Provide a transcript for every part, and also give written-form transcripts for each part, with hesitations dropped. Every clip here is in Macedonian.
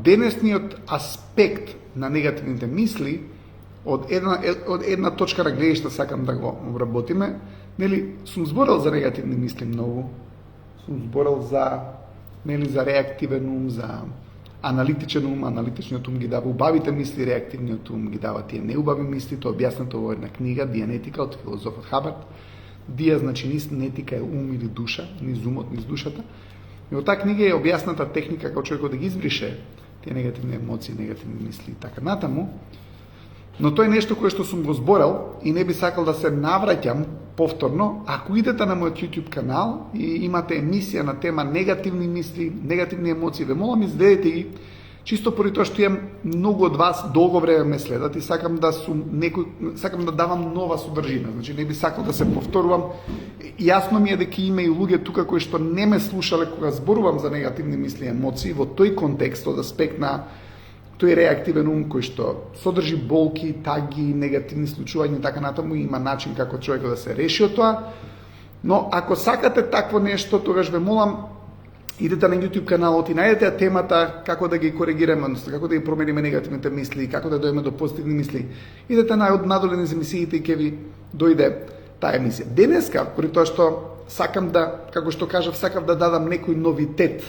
денесниот аспект на негативните мисли, од една точка на гледишта сакам да го обработиме. Нели, сум зборил за негативни мисли многу. Сум зборил за реактивен ум, за аналитичен ум. Аналитичниот ум ги дава убавите мисли, реактивниот ум ги дава тие неубави мисли. Тоа е објаснато во една книга, Дианетика, од филозофот Хабард. Дија значи низ нетика е ум или душа, низ умот, низ душата. И во таа книга е објасната техника како човекот да ги избрише тие негативни емоции, негативни мисли и така натаму. Но тоа е нешто кое што сум го зборел и не би сакал да се навраќам повторно. Ако идете на мојот YouTube канал и имате емисија на тема негативни мисли, негативни емоции, ве молам изгледате ги, чисто поради тоа што имам многу од вас долго време ме следат и сакам да давам нова содржина. Значи не би сакал да се повторувам. Јасно ми е дека има и луѓе тука кои што не ме слушале кога зборувам за негативни мисли и емоции во тој контекст, од аспект на тој реактивен ум кој што содржи болки, таги, негативни случувања и така натаму, има начин како човекот да се реши од тоа. Но ако сакате такво нешто, тогаш ве молам, идете на YouTube каналот и најдете темата како да ги коригираме, односно како да ги промениме негативните мисли, како да дојдеме до позитивни мисли. Идете надоле низ емисиите и ќе ви дојде таа емисија. Денеска, поради тоа што сакам да, како што кажав, сакам да дадам некој новитет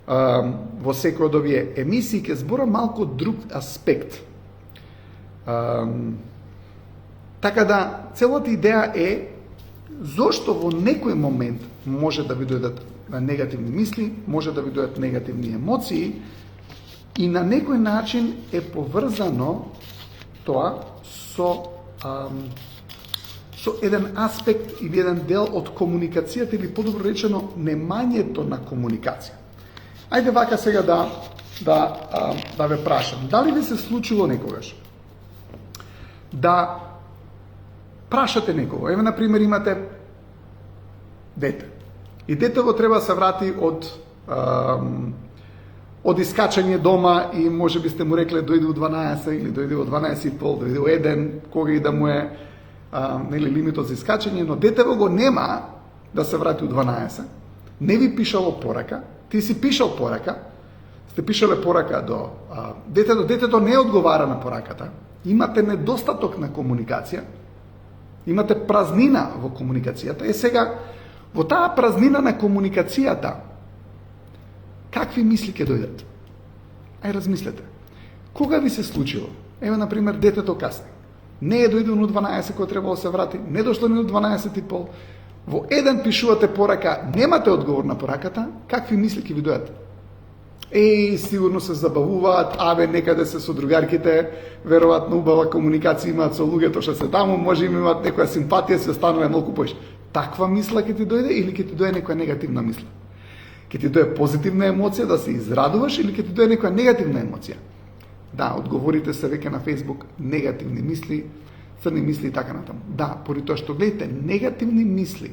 во секој од овие емисии, ќе зборам малку друг аспект. Така да, целата идеја е зошто во некој момент може да ви дојдат негативни мисли, може да ви дојдат негативни емоции и на некој начин е поврзано тоа со еден аспект или еден дел од комуникацијата или подобро речено немањето на комуникација. Ајде вака сега да ве прашам. Дали ви се случило некогаш да прашате некого? Еве, например, имате дете. И детево треба да се врати од искачање дома и може би сте му рекле дојде во 12 или дојде во 12:30, дојде во 1, кога и да му е лимитот за искачање, но детево го нема да се врати од 12. Не ви пишало порака, ти си пишал порака, сте пишале порака до детето не одговара на пораката, имате недостаток на комуникација, имате празнина во комуникацијата. Е сега, во таа празнина на комуникацијата, какви мисли ќе дојдат? Ај размислете. Кога ви се случило? Еве, например, детето касни. Не е дојдено од 12 кога требало да се врати, не дошло ни од 12:30. Во 1 пишувате порака, немате одговор на пораката, какви мисли ќе ви дојдат? Сигурно се забавуваат, некаде се со другарките, веројатно убава комуникација имаат со луѓето што се таму, може имаат некоја симпатија, се станува малку поиш. Таква мисла ќе ти дојде или ќе ти дојде некоја негативна мисла? Ќе ти дојде позитивна емоција да се израдуваш или ќе ти дојде некоја негативна емоција? Да, одговорите се веќе на Facebook, негативни мисли, црни мисли и така натаму. Да, поради тоа што гледате, негативни мисли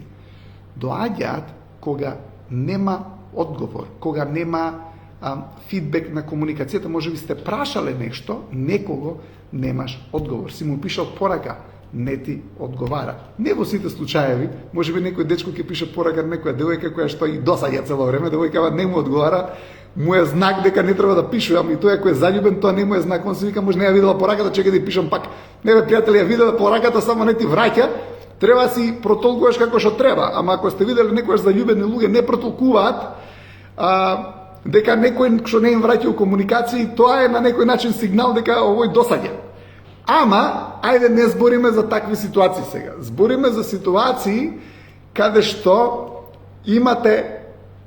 доаѓаат кога нема одговор, кога нема фидбек на комуникацијата. Може би сте прашале нешто, некого немаш одговор. Си му пишал порака, не ти одговара. Не во сите случаеви, може би некој дечко ќе пише порака на некоја девојка која што и досаѓа цело време, девојкава не му одговара, му е знак дека не треба да пишувам и тој ако е заљубен, тоа не му е знак, он се вика може не ја видела пораката, чекај да ја пишам пак. Не бе пријатели, ја видела пораката, само не ти враќа. Треба си протолкуваш како што треба, ама ако сте видели некојаш заљубени луѓе не протолкуваат, дека некој што не им враќа комуникација, тоа е на некој начин сигнал дека овој досаѓа. Ама, ајде не збориме за такви ситуации сега. Збориме за ситуации каде што имате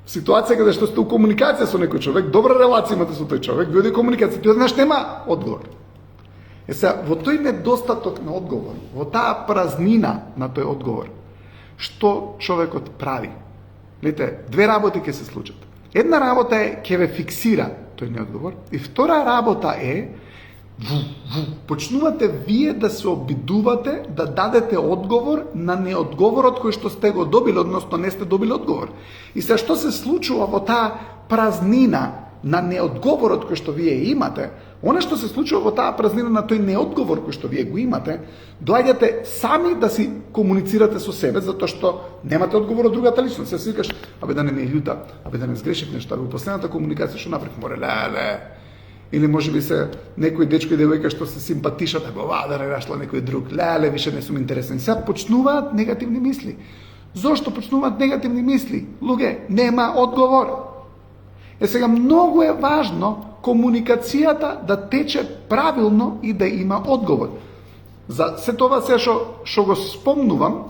ситуација каде што сте у комуникација со некој човек, добра релација имате со тој човек, ви оди комуникација, тој знаеш нема одговор. Сега, во тој недостаток на одговор, во таа празнина на тој одговор, што човекот прави? Видите, две работи ќе се случат. Една работа е ќе ве фиксира тој неодговор и втора работа е почнувате вие да се обидувате да дадете одговор на неодговорот кој што сте го добили, односно не сте добили одговор. И се што се случува во таа празнина на неодговорот кој што вие имате, она што се случува во таа празнина на тој неодговор кој што вие го имате, доаѓате сами да си комуницирате со себе, затоа што немате одговор од другата личност. Се си викаш, абе да не ми е љута, абе да не сгрешив нешто, абе последната комуникација што направив, море, леле. Или може би се некој дечко и девојка што се симпатишат, абе да не нашла некој друг, леле, више не сум интересен. Сега почнуваат негативни мисли. Зошто почнуваат негативни мисли? Луѓе, нема одговор. Сега многу е важно комуникацијата да тече правилно и да има одговор. За се това се што го спомнувам,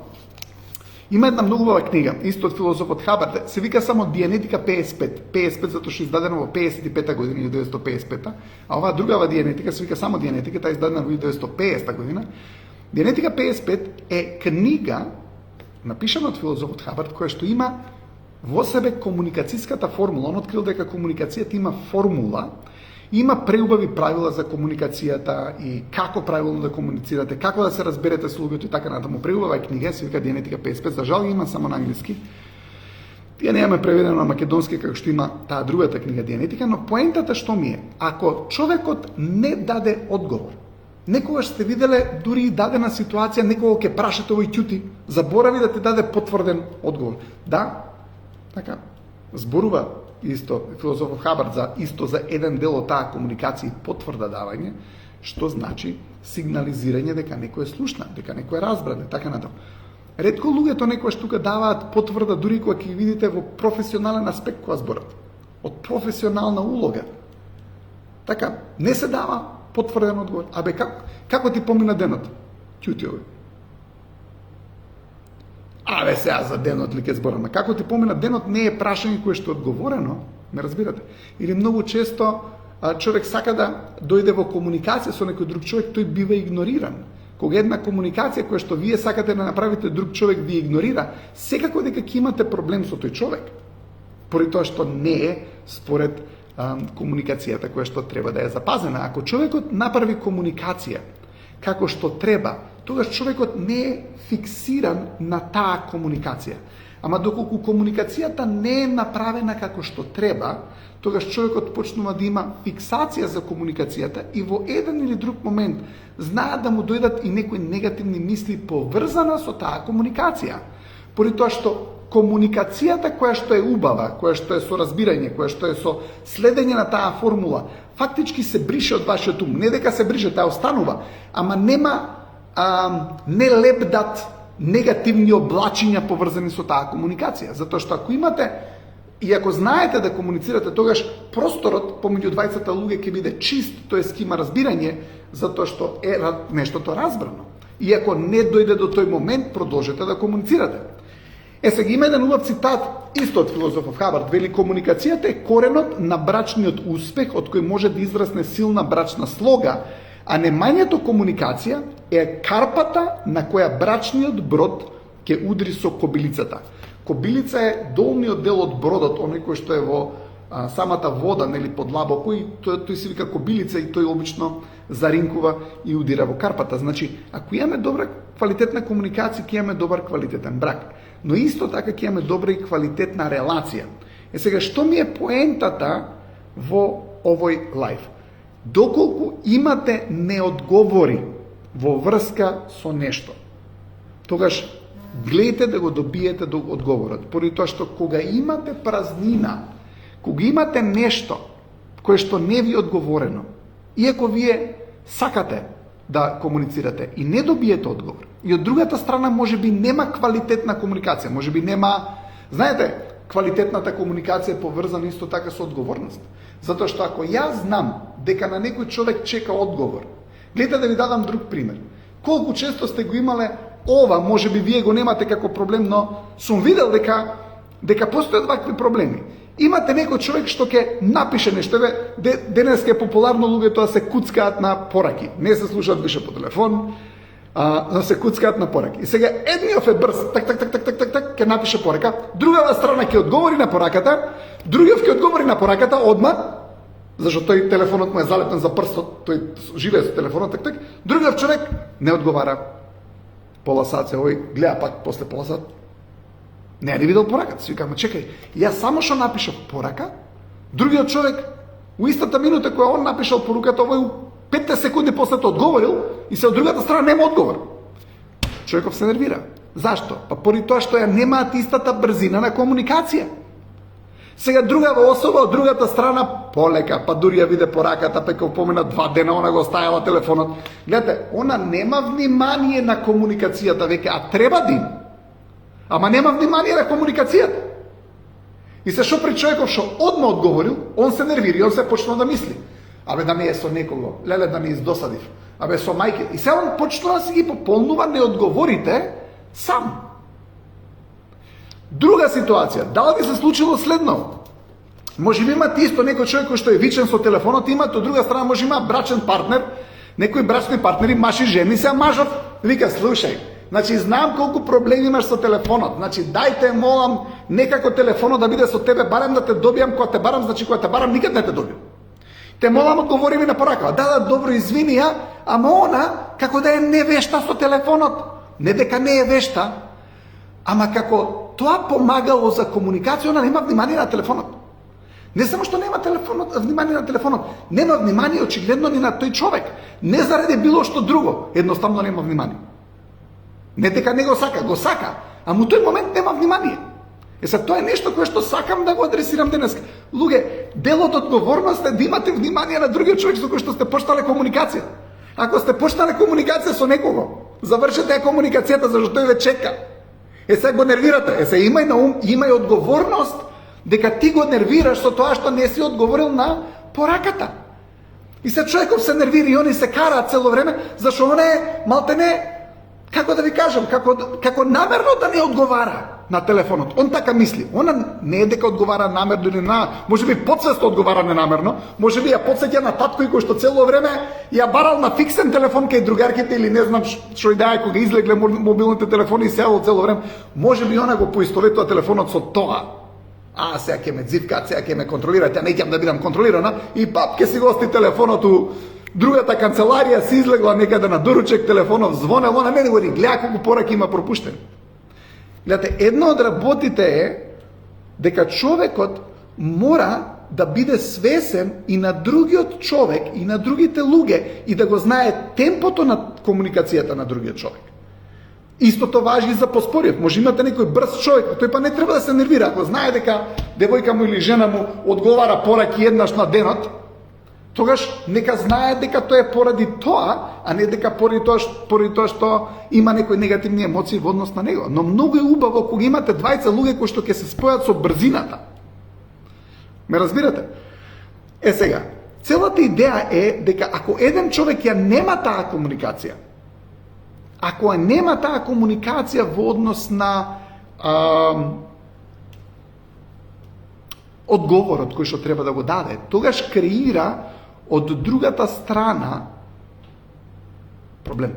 има една многу убава книга, исто од филозофот Хабард, се вика само Дианетика 55. 55 затоа што издадена во 55 година, 1955, а оваа другава Дианетика се вика само Дианетика, таа издадена во 1950 година. Дианетика 55 е книга напишана од филозофот Хабард, која што има во себе комуникацијската формула. Он открил дека комуникацијата има формула, има преубави правила за комуникацијата и како правилно да комуницирате, како да се разберете со луѓето и така натаму. Преубава е книга, се вика Дианетика 55, за жал има само на англиски. Тие немаме преведено на македонски како што има таа другата книга Дианетика, но поентата што ми е, ако човекот не даде одговор, некогаш сте виделе дури и дадена ситуација, некого ќе прашате овој ќути, заборави да ти даде потврден одговор. Да, така, зборува исто филозофот Хабард за исто за еден дел од таа комуникација и потврда давање, што значи сигнализирање дека некој е слушна, дека некој е разбран, така натаму. Ретко луѓето некогаш тука даваат потврда дури кога ќе видите во професионален аспект кога зборат, од професионална улога. Така, не се дава потврден одговор. Абе како ти помина денот? Ќути овој. Абе сега за денот ли ке збораме. Како ти помина денот не е прашање кое што е одговорено, ме разбирате? Или многу често човек сака да дојде во комуникација со некој друг човек, тој бива игнориран. Кога една комуникација која што вие сакате да направите, друг човек ви игнорира, секако дека ќе имате проблем со тој човек. Поради тоа што не е според комуникацијата која што треба да е запазена. Ако човекот направи комуникација како што треба, тогаш човекот не е фиксиран на таа комуникација. Ама доколку комуникацијата не е направена како што треба, тогаш човекот почнува да има фиксација за комуникацијата и во еден или друг момент знаат да му дојдат и некои негативни мисли поврзана со таа комуникација. Поради тоа што комуникацијата која што е убава, која што е со разбирање, која што е со следење на таа формула, фактички се брише од вашиот ум. Не дека се брише, таа останува, ама нема не лепдат негативни облачиња поврзани со таа комуникација. Затоа што ако имате и ако знаете да комуницирате, тогаш просторот помеѓу двајцата луѓе ќе биде чист, тоест ќе има разбирање, затоа што е нештото разбрано. И ако не дојде до тој момент, продолжете да комуницирате. Сега има еден убав цитат, исто од филозофот Хабард, вели: комуникацијата е коренот на брачниот успех од кој може да израсне силна брачна слога, а немањето комуникација е карпата на која брачниот брод ќе удри со кобилицата. Кобилица е долниот дел од бродот, оној кој што е во самата вода, нели подлабоко, и тој се вика кобилица и тој обично заринкува и удира во карпата. Значи, ако имаме добра квалитетна комуникација, ќе имаме добар квалитетен брак. Но исто така ќе имаме добра и квалитетна релација. Сега, што ми е поентата во овој лайф? Доколку имате неодговори во врска со нешто, тогаш гледате да го добиете до одговорот. Поради тоа што кога имате празнина, кога имате нешто кое што не ви е одговорено, иако вие сакате да комуницирате и не добиете одговор, и од другата страна може би нема квалитетна комуникација, може би нема, знаете, квалитетната комуникација е поврзана исто така со одговорност. Затоа што ако јас знам дека на некој човек чека одговор, гледате да ви дадам друг пример. Колку често сте го имале ова, може би вие го немате како проблем, но сум видел дека постојат вакви проблеми. Имате некој човек што ќе напише нешто, денес е популарно луѓето да се куцкаат на пораки. Не се слушаат више по телефон, да се куцкаат на пораки. И сега едниот е брз, так, ќе напише порака, другава страна ќе одговори на пораката, другиот ќе одговори на пораката одма, зашто тој телефонот му е залетен за прстот, тој живее со телефонот, так, другиот човек не одговара. Пола сат се овој гледа пак после пола сат. Не видел пораката, си викам, чекај, јас само што напишав порака, другиот човек У истата минута која он напишал поруката, овој 15 секунди после тоа одговорил и се од другата страна нема одговор. Човеков се нервира. Зашто? Па поради тоа што ја немаат истата брзина на комуникација. Сега другава особа од другата страна полека, па дури ја виде пораката, па кога помина 2 дена она го оставила телефонот. Гледате, она нема внимание на комуникацијата веќе, а треба да има. Ама нема внимание на комуникацијата. И се шо при човеков што одма одговорил, он се нервира, он се почнал да мисли. Абе да не е со некого, леле да не издосадив. Абе со мајке. И се он почнал да си ги пополнува неодговорите сам. Друга ситуација, дали би се случило следно? Може би имате исто некој човек кој што е вичен со телефонот, имате од друга страна може има брачен партнер, некои брачни партнери, маши жени, се мажот вика, слушај, значи знам колку проблеми имаш со телефонот, значи дајте молам некако телефонот да биде со тебе, барем да те добијам, кога те барам, значи кога те барам никад не те добијам. Те молам одговори ми на поракава, да, добро, извини ја, ама она како да е невешта со телефонот. Не дека не е вешта, ама како тоа помагало за комуникација, она нема внимание на телефонот. Не само што нема внимание на телефонот, нема внимание очигледно ни на тој човек. Не заради било што друго, едноставно нема внимание. Не дека не го сака, а му тој момент нема внимание. Сега тоа е нешто кое што сакам да го адресирам денес. Луѓе, дел од одговорност е да имате внимание на другиот човек со кој што сте почнале комуникација. Ако сте почнале комуникација со некого, завршете ја комуникацијата зашто тој ве чека. Сега го нервирате. Сега имај на ум, имај одговорност дека ти го нервираш со тоа што не си одговорил на пораката. И се човеков се нервира и они се караат цело време, зашто он е малтене, како да ви кажам, како намерно да не одговара на телефонот. Он така мисли. Она не е дека одговара намерно или може би подсвесно одговара ненамерно, може би ја подсеќа на татко кој што цело време ја барал на фиксен телефон кај другарките или не знам што и да е кога излегле мобилните телефони и сеало цело време. Може би она го поистоветува телефонот со тоа. Сега ќе ме дзивкаат, сега ќе ме контролираат, ја не ќе да бидам контролирана и пап ќе си го ости телефонот у другата канцеларија, си излегла некаде на доручек, телефонот звонел, она мене го гледа колку пораки има пропуштен. Гледате, една од работите е дека човекот мора да биде свесен и на другиот човек и на другите луѓе и да го знае темпото на комуникацијата на другиот човек. Истото важи и за поспориот. Може имате некој брз човек, тој па не треба да се нервира. Ако знае дека девојка му или жена му одговара пораки еднаш на денот, тогаш нека знае дека тоа е поради тоа, а не дека поради тоа што има некои негативни емоции во однос на него. Но многу е убаво кога имате двајца луѓе кои што ќе се спојат со брзината. Ме разбирате? Сега, целата идеја е дека ако еден човек ја нема таа комуникација, ако нема таа комуникација во однос на одговорот кој што треба да го даде, тогаш креира од другата страна проблем.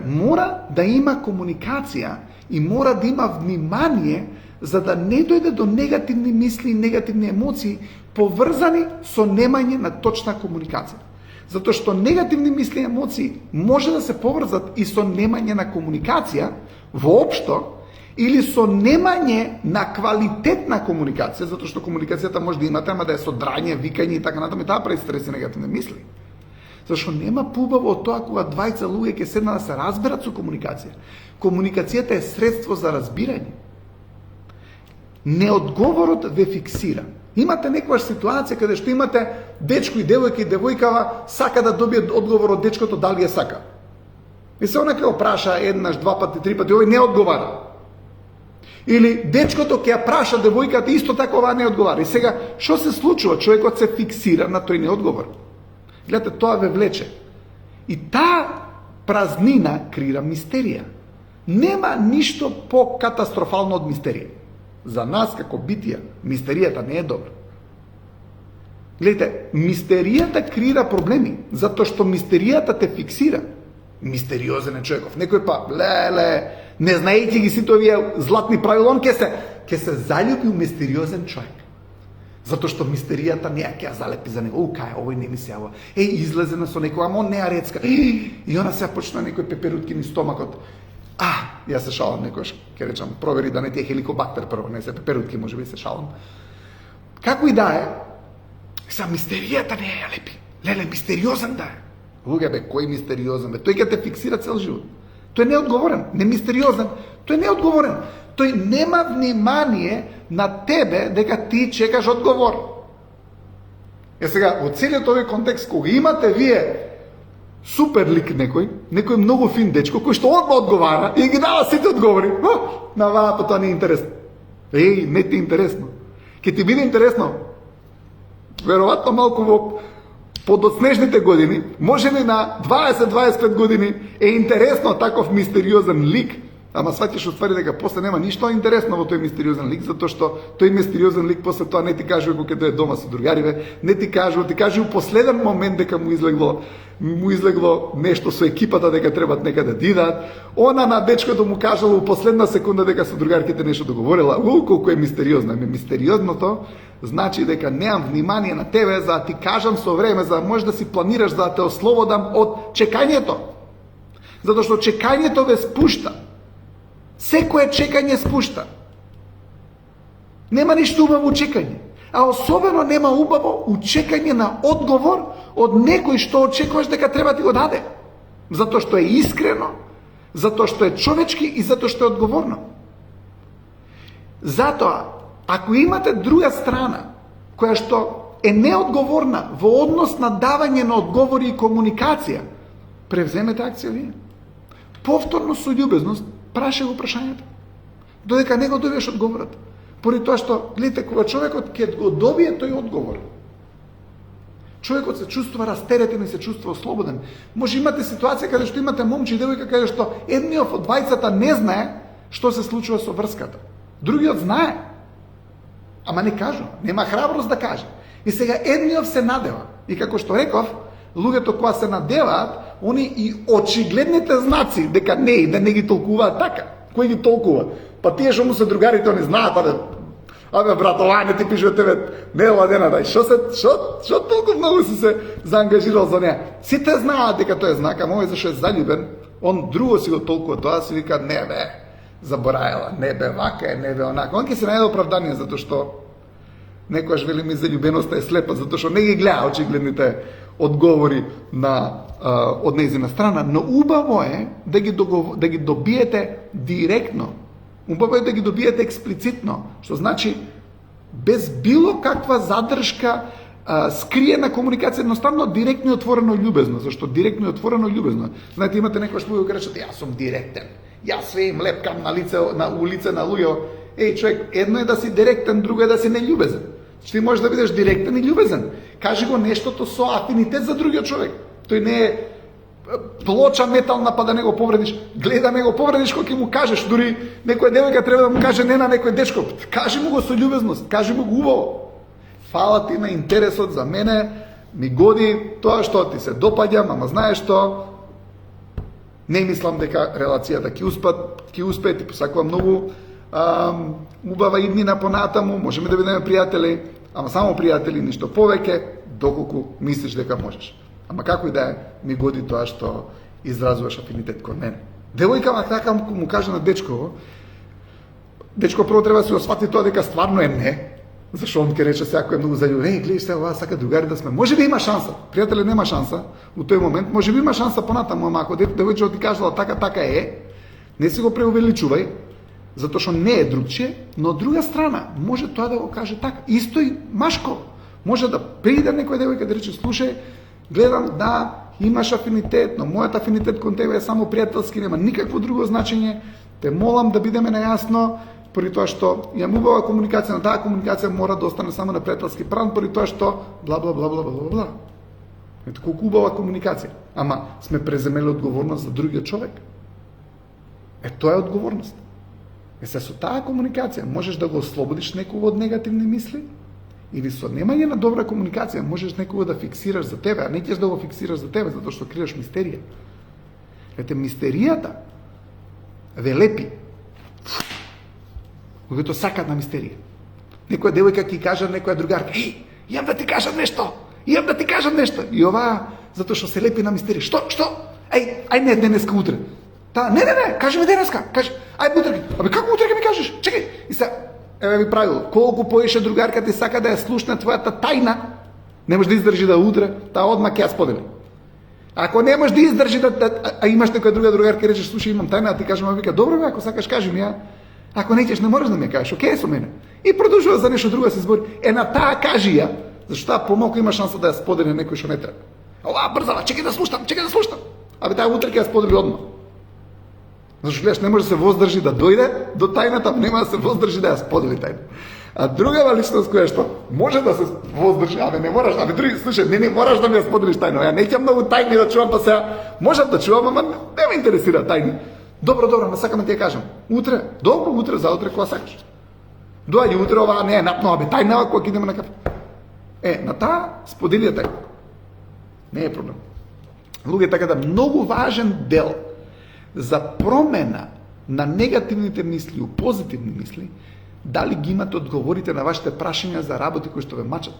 Мора да има комуникација и мора да има внимание за да не дојде до негативни мисли и негативни емоции поврзани со немање на точна комуникација. Затоа што негативни мисли и емоции може да се поврзат и со немање на комуникација воопшто или со немање на квалитетна комуникација, затоа што комуникацијата може да имате, ама да е со драње, викање и така натаму, и таа прави стрес и негативни мисли. Зашто нема поубаво од тоа кога двајца луѓе ќе седнат да се разберат со комуникација. Комуникацијата е средство за разбирање. Неодговорот ве фиксира. Имате некоја ситуација каде што имате дечко и девојкава сака да добие одговор од дечкото дали ја сака. И се она ќе го праша еднаш, два пати, три пати, овој не одговара. Или дечкото ќе ја праша девојката исто така ова не одговара. И сега што се случува? Човекот се фиксира на тој неодговор. Гледате, тоа ве влече. И таа празнина креира мистерија. Нема ништо по-катастрофално од мистерија. За нас како битија, мистеријата не е добра. Гледайте, мистеријата креира проблеми, затоа што мистеријата те фиксира. Мистериозен е човеков. Некој па, не знаејќи ги сите овие златни правила, он ќе се залюби у мистериозен човек. Затоа што мистеријата не ќе ја залепи за него. Кај, овој не ми се јава. Излезена со некој, ама он не ја рецка. И она се почна некој пеперутки ни стомакот. Јас се шалам некојаш, ќе речам, провери да не ти е хеликобактер прво, не се пеперутки, може би се шалам. Како и да е, Са мистеријата не е лепи. Леле, мистериозен да е. Луѓе, бе, кој мистериозен, бе? Тој ќе те фиксира цел живот. Тој не е одговорен, не мистериозен. Тој не е одговорен. Тој нема внимание на тебе дека ти чекаш одговор. Сега, во целиот овој контекст, кога имате вие супер лик некој многу фин дечко, кој што одма одговара и ги дава сите одговори, на ваа, па тоа не е интересно. Еј, не ти е интересно. Ке ти биде интересно, веројатно малку во подоснежните години, може ли на 20-25 години е интересно таков мистериозен лик, ама сваќаш отствари дека после нема ништо интересно во тој мистериозен лик, затоа што тој мистериозен лик после тоа не ти кажува кога ќе дое дома со другариве, не ти кажува, ти кажува у последен момент дека му излегло нешто со екипата дека требат некаде да идат. Она на дечкото му кажала у последна секунда дека со другарките нешто договорила. Колку е мистериозно. Мистериозното значи дека неам внимание на тебе за да ти кажам со време, за да можеш да си планираш, за да те ослободам од чекањето. Затоа што чекањето ве спушта. Секое чекање спушта. Нема ништо убаво у чекање. А особено нема убаво у чекање на одговор од некој што очекуваш дека треба ти го даде. Затоа што е искрено, затоа што е човечки и затоа што е одговорно. Затоа, ако имате друга страна која што е неодговорна во однос на давање на одговори и комуникација, превземете акција вие. Повторно со љубезност праша го прашањето. Додека не го добиеш одговорот. Поради тоа што, гледате, кога човекот ќе го добие тој одговор, човекот се чувствува растеретен и се чувствува ослободен. Може имате ситуација каде што имате момче и девојка каде што едниот од двајцата не знае што се случува со врската. Другиот знае, ама не кажува, нема храброст да каже. И сега едниот се надева. И како што реков, луѓето кога се надеваат, они и очигледните знаци дека не и да не ги толкуваат така. Кој ги толкува? Па тие што му се другарите, они знаат, абе братовање ти пишува тебе, не ладена, дај, што толку многу си се заангажирал за неа? Сите знаат дека тој е знак, а овој зашто е заљубен, он друго си го толкува тоа, си вика, не бе, забораела, не бе вака е, не бе онака. Он ќе се најде оправдание затоа што некојаш вели ми заљубеноста е слепа, затоа што не ги гледа очигледните одговори од нејзина страна, но убаво е да ги добиете директно. Убаво е да ги добиете експлицитно, што значи без било каква задршка, скриена комуникација, едноставно директно и отворено љубезно. Зашто директно и отворено љубезно? Знаете, имате некој што ќе рече, јас сум директен. Јас све им лепкам на лице на луѓе. Еј, човек, едно е да си директен, друго е да си нељубезен. Ти можеш да бидеш директен и љубезен. Кажи го нештото со афинитет за другиот човек. Тој не е плоча метална па да не го повредиш. Гледа не го повредиш кога ќе му кажеш, дури некоја девојка треба да му каже не на некој дечко. Кажи му го со љубезност, кажи му го убаво. Фала ти на интересот, за мене ми годи тоа што ти се допаѓам, ама знаеш што, не мислам дека релацијата ќе успее, ти посакувам многу убава иднина понатаму, можеме да бидеме пријатели, ама само пријатели, ништо повеќе, доколку мислиш дека можеш. Ама како и да е, ми годи тоа што изразуваш афинитет кон мене. Девојка така му каже на дечко прво треба да се освати тоа дека стварно е не, зашто он ќе рече секој е многу заљубен, гледаш се, ова сака другари да сме. Може би има шанса, пријателе нема шанса у тој момент, може би има шанса понатаму, ама ако девојчето ти кажала така е, не си го преувеличувај, затоа што не е другче, но од друга страна може тоа да го каже така. Исто и машко. Може да пријде некој девојка да рече, слушај, гледам да имаш афинитет, но мојот афинитет кон тебе е само пријателски, нема никакво друго значење. Те молам да бидеме најасно, поради тоа што имам убава комуникација, на таа комуникација мора да остане само на пријателски план, поради тоа што бла бла бла бла бла бла. Ето колку убава комуникација. Ама сме преземели одговорност за другиот човек. Тоа е одговорност. Се со таа комуникација можеш да го ослободиш некого од негативни мисли, или со немање на добра комуникација можеш некого да фиксираш за тебе, а не ќе да го фиксираш за тебе, затоа што криеш мистерија. Ете, мистеријата ве лепи. Луѓето сакаат на мистерија. Некоја девојка ќе каже на некоја другарка, еј, јам да ти кажам нешто. И ова, затоа што се лепи на мистерија. Што? Ај не денеска, утре. Не, кажи ми денеска, ај утре. Абе како утре ќе ми кажеш? Чекај. И се еве ви правило, колку поише другарка ти сака да ја слушне твојата тајна, Не може да издржи да удре, таа одма ќе ја сподели. Ако не можеш да издржи а имаш некоја друга другарка и речеш слушај имам тајна, а ти кажеш вика добро бе, ако сакаш кажи ми ја. Ако не не можеш да ми кажеш, окей со мене. И продолжува за нешто друго да се збори. На таа кажи ја, зашто таа помалку има шанса да ја сподели некој што не треба. Ова брзава, чекај да слушам. Абе таа утре ќе ја сподели одма. Зашто гледаш, не може да се воздржи да дојде до тајната, нема да се воздржи да ја сподели тајна. А другава личност која што може да се воздржи, абе не мораш, абе други слушај, не мораш да ми ја споделиш тајно. Ја неќам многу тајни да чувам, па сега можам да чувам, ама не ме интересира тајни. Добро, не сакам да ти ја кажам. Утре, добро, утре, заутре кога сакаш. Доаѓи утре, ова не е напно, абе тајна кога идеме на кафе. На таа сподели ја тајна. Не е проблем. Луѓе, така да многу важен дел за промена на негативните мисли у позитивни мисли, дали ги имате одговорите на вашите прашања за работи кои што ве мачат.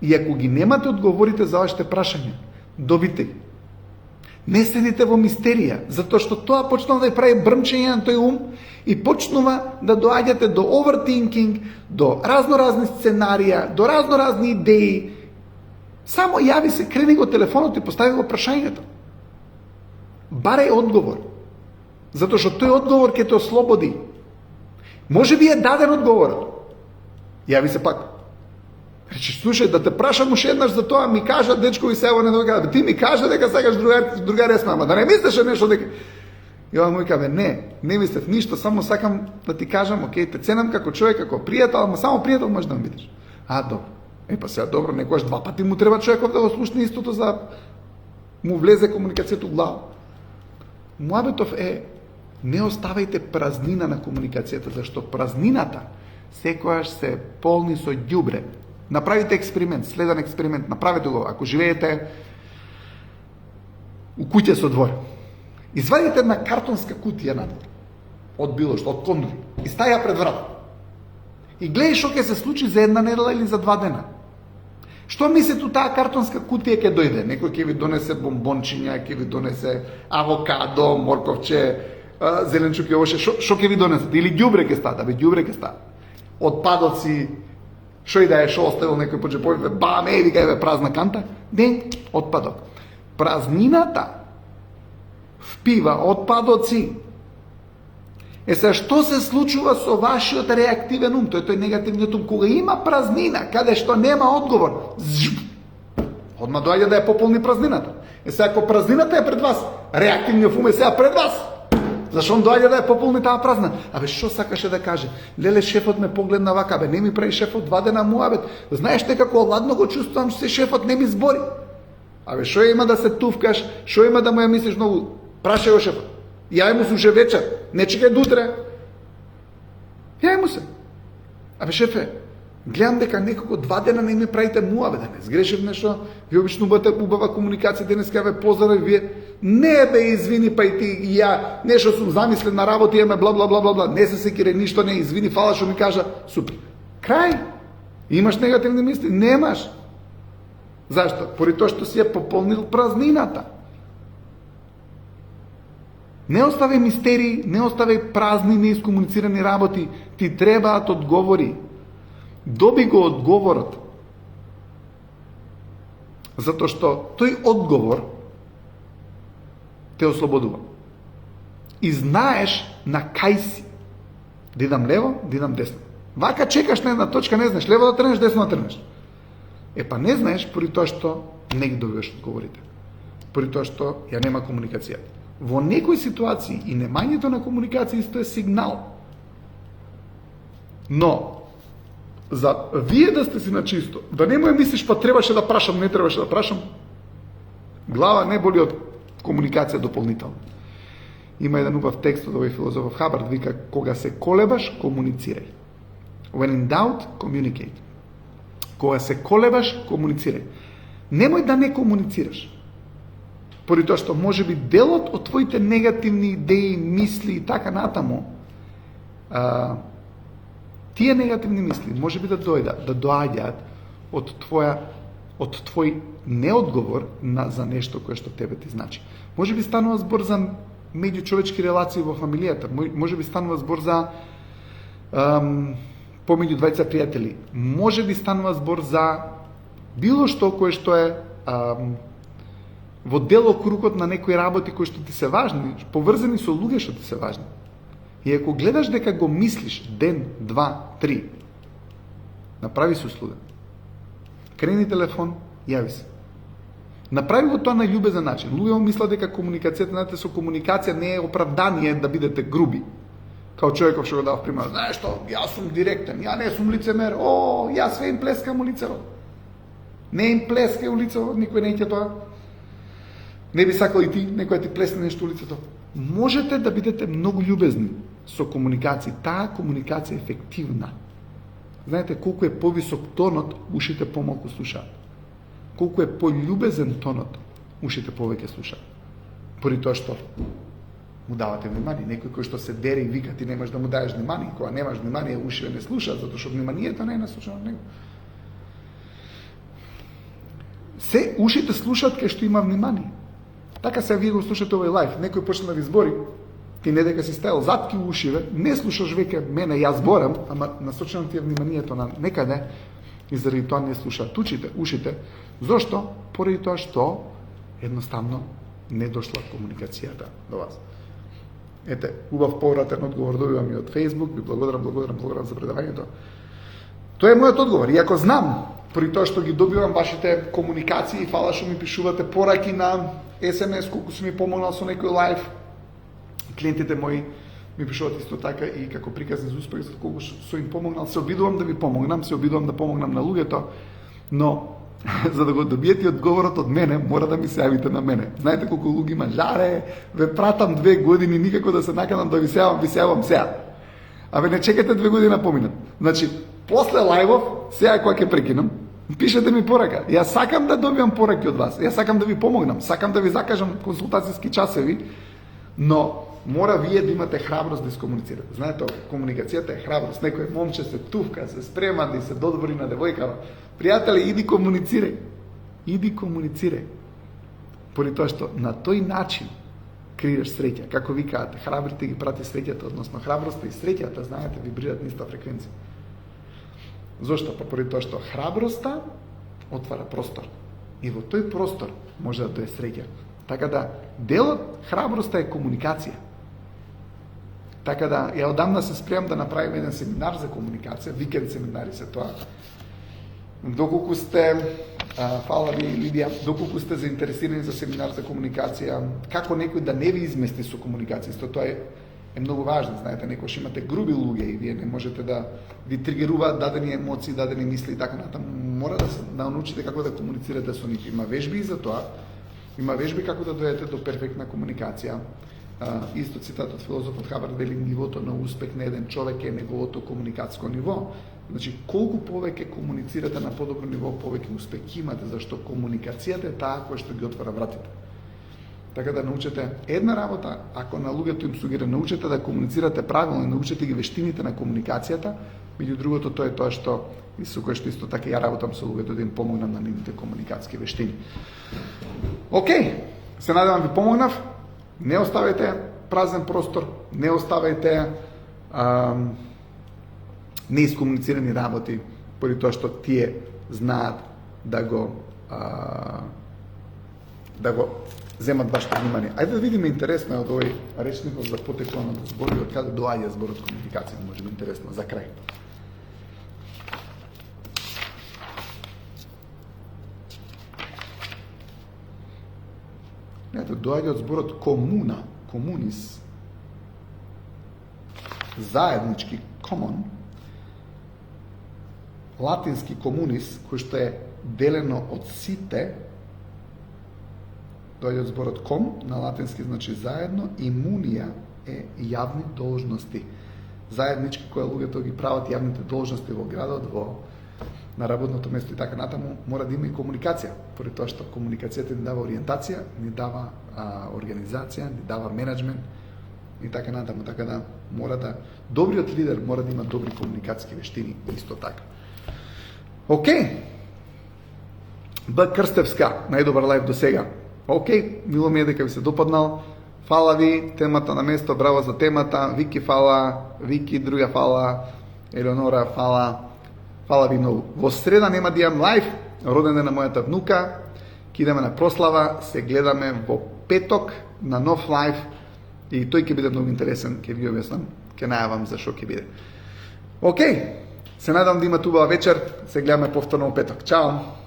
И ако ги немате одговорите за вашите прашања, добите ги. Не седите во мистерија, затоа што тоа почнува да ја прави брмчење на тој ум и почнува да доаѓате до overthinking, до разноразни сценарија, до разноразни идеи. Само јави се, крени го телефонот и постави го прашањето. Барај одговор. Затоа што тој одговор ќе те ослободи. Може би е даден одговорот. Јави се пак. Речи, слушај, да те прашам уште еднаш за тоа, ми кажа дечко и се ево не доаѓа. Ти ми кажа дека сакаш другари с мама, да не мислеше нешто дека. И он му вика, не мислев ништо, само сакам да ти кажам, окей, те ценам како човек, како пријател, ама само пријател можеш да ме бидеш. Добро. Па сега добро, некојаш два пати му треба човеков да го слушне истото за му влезе комуникацијата у глава. Муабетов не оставајте празнина на комуникацијата, зашто празнината секојаш се полни со ѓубре. Направите експеримент, следен експеримент, направете го, ако живеете у куќа со двор. Извадите една картонска кутија надвор, од било што, од кондури, и стаја пред врата. И гледај што ќе се случи за една недела или за 2 дена. Што мислите у таа картонска кутија ќе дојде? Некој ќе ви донесе бомбончиња, ќе ви донесе авокадо, морковче, зеленчуки, овоше, што ќе ви донесат? Или ѓубре ќе стаат, ѓубре ќе стаат. Отпадоци, што и да е, што оставил некој по џеповите, вика еве празна канта. Не, отпадок. Празнината впива отпадоци. Сега, што се случува со вашиот реактивен ум? Тој негативниот ум, кога има празнина, каде што нема одговор, одма доаѓа да ја пополни празнината. Сега, ако празнината е пред вас, реактивниот ум е сега пред вас. Зашто он доаѓа да ја пополни таа празна? Што сакаше да каже? Леле, шефот ме погледна вака, не ми прави шефот 2 дена муабет. Знаеш те како ладно го чувствувам, што шефот не ми збори. Што има да се туфкаш, што има да му ја мислиш многу? Прашај го шефот. Јај му се уште вечер, не чекај до утре. Јај му се. Шефе, гледам дека некако 2 дена не ми правите муабет, да не сгрешив нешто, ви обично бъдете убава комуникација, денеска ве поздравив, вие не бе извини, па и ти и ја, нешто сум замислен на работа, имаме бла бла бла бла бла, не се секире ништо, не извини, фала што ми кажа, супер. Крај. Имаш негативни мисли? Немаш. Зашто? Поради тоа што си ја пополнил празнината. Не оставај мистерии, не оставај празни, неискомуницирани работи. Ти требаат одговори. Доби го одговорот. Затоа што тој одговор те ослободува. И знаеш на кај си. Да идам лево, да идам десно. Вака чекаш на една точка, не знаеш лево да тренеш, десно да тренеш. Па не знаеш поради тоа што не ги добиваш одговорите. Поради тоа што ја нема комуникацијата. Во некои ситуации и немањето на комуникација исто е сигнал. Но, за вие да сте си на чисто, да не му мислиш па требаше да прашам, не требаше да прашам, глава не боли од комуникација дополнително. Има еден убав текст од овој филозоф Хабард, вика, кога се колебаш, комуницирај. When in doubt, communicate. Кога се колебаш, комуницирај. Немој да не комуницираш. Поради тоа што може би делот од твоите негативни идеи, мисли и така натаму, тие негативни мисли може би да доаѓаат од твој неодговор за нешто кое што тебе ти значи. Може би станува збор за меѓучовечки релации во фамилијата, може би станува збор за помеѓу двајца пријатели, може би станува збор за било што кое што е во делокругот на некои работи кои што ти се важни, поврзани со луѓе што ти се важни. И ако гледаш дека го мислиш ден, 2, 3, направи се услуга. Крени телефон, јави се. Направи го тоа на љубезен начин. Луѓе мислат дека комуникацијата, знаете, со комуникација не е оправдание да бидете груби. Као човеков што го дав пример, знаеш што, јас сум директен, ја не сум лицемер, јас све им плескам у лицево. Не им плеска у лицево, никој не ќе тоа. Не би сакал и ти, некој ти плесне нешто у лицето. Можете да бидете многу љубезни со комуникација. Таа комуникација е ефективна. Знаете, колку е повисок тонот, ушите помалку слушаат. Колку е пољубезен тонот, ушите повеќе слушаат. Поради тоа што му давате внимание. Некој кој што се дере и вика, ти немаш да му даеш внимание. Кога немаш внимание, ушите не слушаат, затоа што вниманието не е насочено на него. Се ушите слушаат кај што има внимание. Така се вие го слушате овој лайф. Некој почна да ви збори, ти не дека си стајал затки ушиве, не слушаш веќе мене, јас зборам, ама насочено ти е вниманието на некаде и заради тоа не слушаат ушите. Зошто? Поради тоа што едноставно не дошла комуникацијата до вас. Ете, убав повратен одговор добивам и од Facebook, ви благодарам за предавањето. Тоа е мојот одговор. И ако знам, при тоа што ги добивам вашите комуникации, фала што ми пишувате пораки на SMS, колку си ми помогнал со некој лайф, клиентите мои ми пишуват исто така и како приказни за успех, за колку со им помогнал, се обидувам да ви помогнам, се обидувам да помогнам на луѓето, но за да го добиете одговорот од мене, мора да ми се јавите на мене. Знаете колку луѓе има, жаре, ве пратам 2 години, никако да се наканам да ви се јавам сега. Абе не чекате 2 години да поминат. Значи, после лајвов, сега кога ќе прекинам, пишете ми порака. Јас сакам да добивам пораки од вас. Јас сакам да ви помогнам. Сакам да ви закажам консултацијски часови, но мора вие да имате храброст да искомуницирате. Знаете, комуникацијата е храброст. Некој момче се тувка, се спрема да се додвори на девојкава. Пријателе, иди комуницирај. Иди комуницирај. Поради тоа што на тој начин криеш среќа. Како викаат, храбрите ги прати среќата, односно храброста и среќата, знаете, вибрираат на иста фреквенција. Зошто? Па поради тоа што храброста отвара простор. И во тој простор може да дое среќа. Така да, делот храброста е комуникација. Така да, ја одамна се спремам да направим еден семинар за комуникација, викенд семинари се тоа. Доколку сте, фала ви Лидија, доколку сте заинтересирани за семинар за комуникација, како некој да не ви измести со комуникација, исто тоа е многу важно, знаете, некојаш имате груби луѓе и вие не можете да ви тригеруваат дадени емоции, дадени мисли и така натаму. Мора да се научите како да комуницирате со нив. Има вежби и за тоа. Има вежби како да дојдете до перфектна комуникација. Исто цитат од филозофот Хабард вели, нивото на успех на еден човек е неговото комуникацијско ниво. Значи, колку повеќе комуницирате на подобро ниво, повеќе успех имате, зашто комуникацијата е таа која што ги отвара вратите. Така да научите една работа, ако на луѓето им сугира, научете да комуницирате правилно, научете ги вештините на комуникацијата, меѓу другото тоа е тоа што и со кое што исто така ја работам со луѓето да им помогнам на нивните комуникацијски вештини. Океј, се надевам ви помогнав. Не оставајте празен простор, не оставајте неискомуницирани работи, поради тоа што тие знаат да го земат вашето внимание. Ајде да видиме, интересно е од овој речникот за потекло на зборови, од каде доаѓа зборот комуникација, може би интересно за крај. Ето, доаѓа од зборот комуна, комунис, заеднички, common, латински комунис, кој што е делено од сите, доаѓа од зборот ком, на латински значи заедно, имунија е јавни должности. Заеднички која луѓето ги прават јавните должности во градот, на работното место и така натаму, мора да има и комуникација. Поради тоа што комуникацијата ни дава ориентација, ни дава организација, ни дава менеджмент и така натаму. Така да мора да добриот лидер мора да има добри комуникацијски вештини исто така. Океј. Б. Крстевска, најдобар лайф до сега. Океј, мило ми е дека ви се допаднал. Фала ви, темата на место, браво за темата. Вики фала, Вики друга фала, Елеонора фала. Фала ви многу. Во среда нема да имам лайф, роден ден на мојата внука, ќе идеме на прослава, се гледаме во петок на нов лайв и тој ќе биде многу интересен, ќе ви објаснам, ќе најавам за што ќе биде. Океј, се надам да имате убава вечер, се гледаме повторно во петок. Чао!